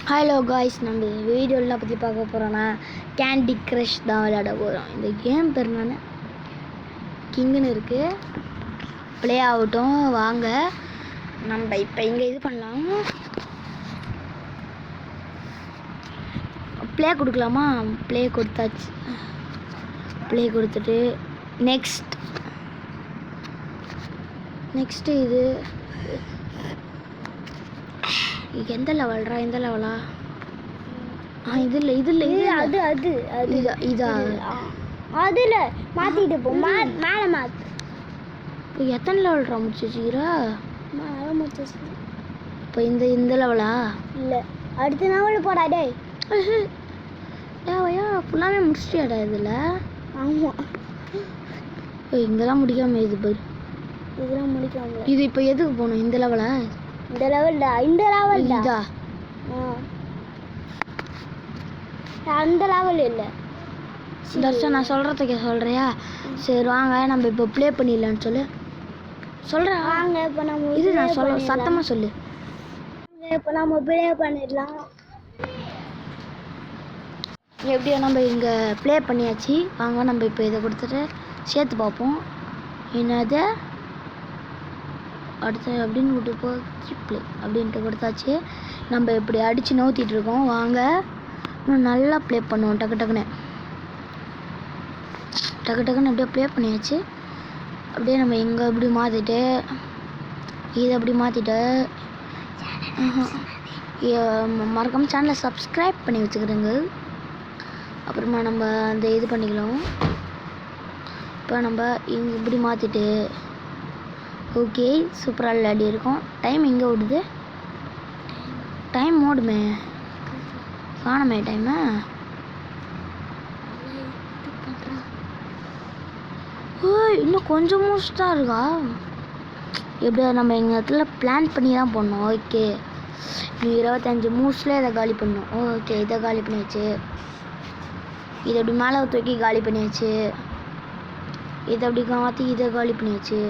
Hello guys, நம்ம வீடியோவில் பற்றி பார்க்க போகிறோன்னா கேண்டி க்ரஷ் தான் விளையாட போகிறோம். இந்த கேம் பேர் நான் கிங்குன்னு இருக்குது. ப்ளே ஆகட்டும், வாங்க நம்ம இப்போ இங்கே இது பண்ணலாம். ப்ளே கொடுக்கலாமா? ப்ளே கொடுத்தாச்சு. ப்ளே கொடுத்துட்டு நெக்ஸ்ட்டு இது எந்த லெவல்ரா? எந்த லெவலா? இதில் அது அது அது இதா அதில் மாற்றிட்டு போ. மேலே மாற்று. இப்போ எத்தனை லெவல்ரா முடிச்சு வச்சுக்கிறா? மேலே முடிச்சு. இப்போ இந்த லெவலா? இல்லை, அடுத்த லெவல் போடா. டேய் ஏன் ஃபுல்லாகவே முடிச்சிட்டியாடா இதில்? ஆமாம், இங்கெல்லாம் முடிக்காம இது பாரு. இதெல்லாம் முடிக்காமல. இது இப்போ எதுக்கு போகணும்? இந்த லெவலா? இந்த லெவல்டா, இந்த லெவல் இதா? அந்த லெவல் இல்லை தர்ஷன், நான் சொல்கிறதுக்கே சொல்கிறியா? சரி வாங்க நம்ம இப்போ ப்ளே பண்ணிடலான்னு சொல்கிறேன். வாங்க இப்போ நம்ம இது நான் சத்தமாக சொல்லு. இப்போ நம்ம ப்ளே பண்ணிடலாம். எப்படியோ நம்ம இங்கே ப்ளே பண்ணியாச்சு. வாங்க நம்ம இப்போ இதை கொடுத்துட்டு சேர்த்து பார்ப்போம். என்னது அடுத்து அப்படின்னு விட்டு போச்சு. ப்ளே அப்படின்ட்டு கொடுத்தாச்சு. நம்ம இப்படி அடித்து நோத்திட்டு இருக்கோம். வாங்க இன்னும் நல்லா ப்ளே பண்ணுவோம். டக்கு டக்குன்னு அப்படியே ப்ளே பண்ணியாச்சு. அப்படியே நம்ம இங்கே இப்படி மாற்றிட்டு இதை அப்படி மாற்றிட்டு மறக்காமல் சேனலை சப்ஸ்கிரைப் பண்ணி வச்சுக்கிறேங்க. அப்புறமா நம்ம அந்த இது பண்ணிக்கலாம். இப்போ நம்ம இங்கே இப்படி மாற்றிட்டு ஓகே சூப்பராக விளையாடி இருக்கோம். டைம் எங்கே ஓடுது? டைம் ஓடுமே, காணுமே டைமை. இன்னும் கொஞ்சம் மூவ்ஸ் தான் இருக்கா? எப்படியா நம்ம எங்கள் இடத்துல பிளான் பண்ணி தான் போடணும். ஓகே, இன்னும் 25 மூவ்ஸில் இதை காலி பண்ணணும். ஓகே, இதை காலி பண்ணியாச்சு. இதை அப்படி மேலே தூக்கி காலி பண்ணியாச்சு. இதை அப்படி மாற்றி இதை காலி பண்ணியாச்சு.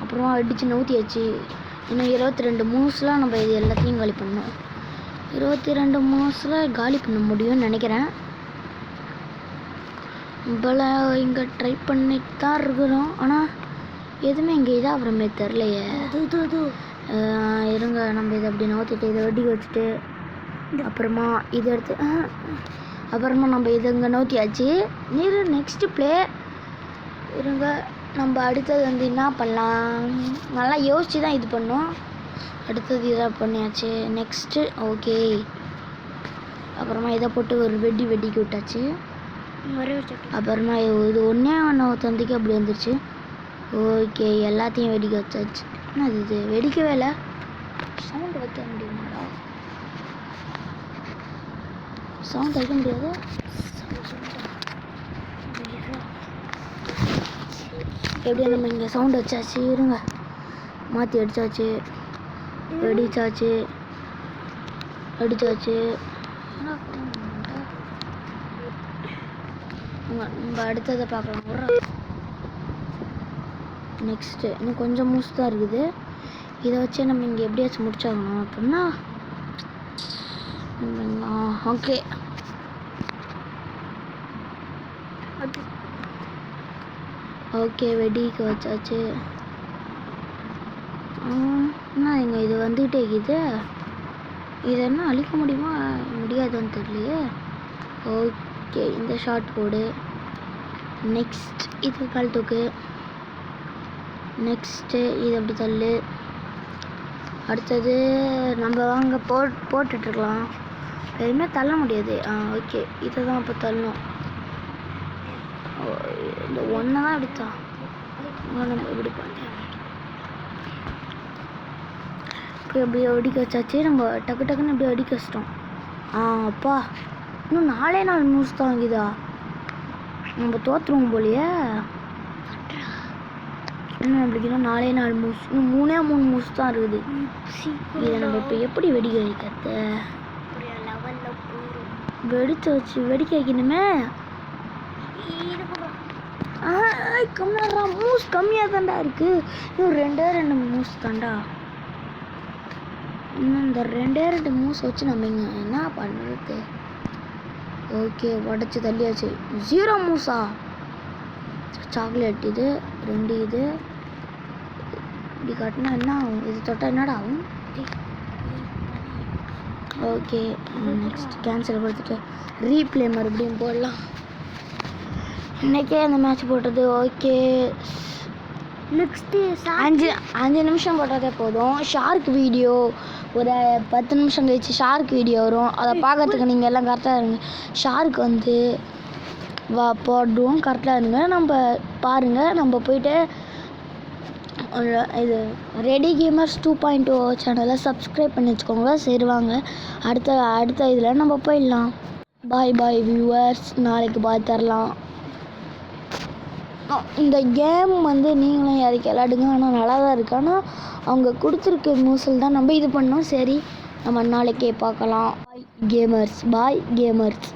அப்புறமா அடித்து நூற்றியாச்சு. இன்னும் 22 மூவ்ஸில் நம்ம இது எல்லாத்தையும் காலி பண்ணணும். 22 மூவ்ஸில் காலி பண்ண முடியும்னு நினைக்கிறேன். இவ்வளோ இங்கே ட்ரை பண்ணிட்டு தான் இருக்கிறோம். ஆனால் எதுவுமே இங்கே இதாக அப்புறமே தெரிலையே. இருங்க, நம்ம இதை அப்படி நோத்திட்டு இதை வெடி வச்சுட்டு அப்புறமா இதை எடுத்து அப்புறமா நம்ம இதை இங்கே நோத்தியாச்சு. Next play. இருங்க, நம்ம அடுத்தது வந்து என்ன பண்ணலாம்? நல்லா யோசித்து தான் இது பண்ணோம். அடுத்தது இதாக பண்ணியாச்சு. நெக்ஸ்ட்டு ஓகே, அப்புறமா இதை போட்டு ஒரு வெடிக்க விட்டாச்சு. அப்புறமா இது ஒன்றே தந்திக்கு அப்படி வந்துருச்சு. ஓகே, எல்லாத்தையும் வெடிக்க வச்சாச்சு. என்ன இது வெடிக்கவே இல்லை? சவுண்ட் வைக்க முடியுமாடா? சவுண்ட் வைக்க முடியாது. எப்படியா நம்ம இங்கே சவுண்ட் வச்சாச்சு. இருங்க, மாற்றி அடித்தாச்சு. அடித்தாச்சு. நம்ம அடுத்ததை பார்க்கலாம். நெக்ஸ்ட்டு இன்னும் கொஞ்சம் மூஸ் தான் இருக்குது. இதை வச்சு நம்ம இங்கே எப்படியாச்சும் முடிச்சாகணும். அப்படின்னா ஓகே, ஓகே வெடிக்க வச்சாச்சு. என்ன இங்கே இது வந்துக்கிட்டே இருக்குது? இதை என்ன அழிக்க முடியுமா முடியாதுன்னு தெரியலையே. ஓகே, இந்த ஷார்ட் போடு. நெக்ஸ்ட் இது கால் தூக்கு. நெக்ஸ்ட்டு இது அப்படி தள்ளு. அடுத்தது நம்ம வாங்க போட்டுட்ருக்கலாம். எதுவுமே தள்ள முடியாது. ஓகே, இதை தான் இப்போ தள்ளணும். இந்த ஒன்றை தான் எடுத்தான் நம்ம இப்படி பண்ணேன். இப்போ எப்படியோ வெடிக்க வச்சாச்சு. நம்ம டக்குன்னு எப்படியோ வெடிக்க வச்சிட்டோம். அப்பா, இன்னும் 4 மூவ்ஸ் தான் வாங்கிதா? நம்ம தோற்றுருவோம் போலையே. இன்னும் நம்மளுக்கு இன்னும் 4 மூவ்ஸ், இன்னும் 3 மூவ்ஸ் தான் இருக்குது. இதை நம்ம இப்போ எப்படி வெடிக்க வைக்கிறது? வெடிக்க வைக்கணுமே. கம்மியாடுறா, மூவ்ஸ் கம்மியாக தான்டா இருக்குது. இன்னும் 2 மூவ்ஸ் தான்டா. இன்னும் இந்த 2 மூஸ் வச்சு நம்ம இங்கே என்ன பண்ணுறது? ஓகே, உடச்சி தள்ளியாச்சு. 0 மூஸா? சாக்லேட் இது 2 இது இப்படி காட்டினா என்ன ஆகும்? இது தொட்டால் என்னடா ஆகும்? ஓகே, நெக்ஸ்ட் கேன்சல் கொடுத்துட்டு ரீப்ளே மறுபடியும் போடலாம். இன்றைக்கே அந்த மேட்ச் போட்டது. ஓகே, நெக்ஸ்ட்டு 5 நிமிஷம் போட்டாதே போதும். ஷார்க் வீடியோ ஒரு 10 நிமிஷம் கழிச்சு ஷார்க் வீடியோ வரும். அதை பார்க்கறதுக்கு நீங்கள் எல்லாம் கரெக்டாக இருங்க. ஷார்க் வந்து போடுவோம், கரெக்டாக இருங்க. நம்ம பாருங்கள், நம்ம போயிட்டு இது ரெடி கேமர்ஸ் 2.0 சேனலை சப்ஸ்கிரைப் பண்ணி வச்சுக்கோங்க. சரி வாங்க அடுத்த இதில் நம்ம போயிடலாம். பாய் வியூவர்ஸ், நாளைக்கு பாய் தரலாம். இந்த கேம் வந்து நீங்களும் யாருக்கு விளையாடுங்க. ஆனால் நல்லா தான் இருக்குது. ஆனால் அவங்க கொடுத்துருக்க மூசல் தான் நம்ம இது பண்ணோம். சரி, நம்ம நாளைக்கே பார்க்கலாம். பாய் கேமர்ஸ்.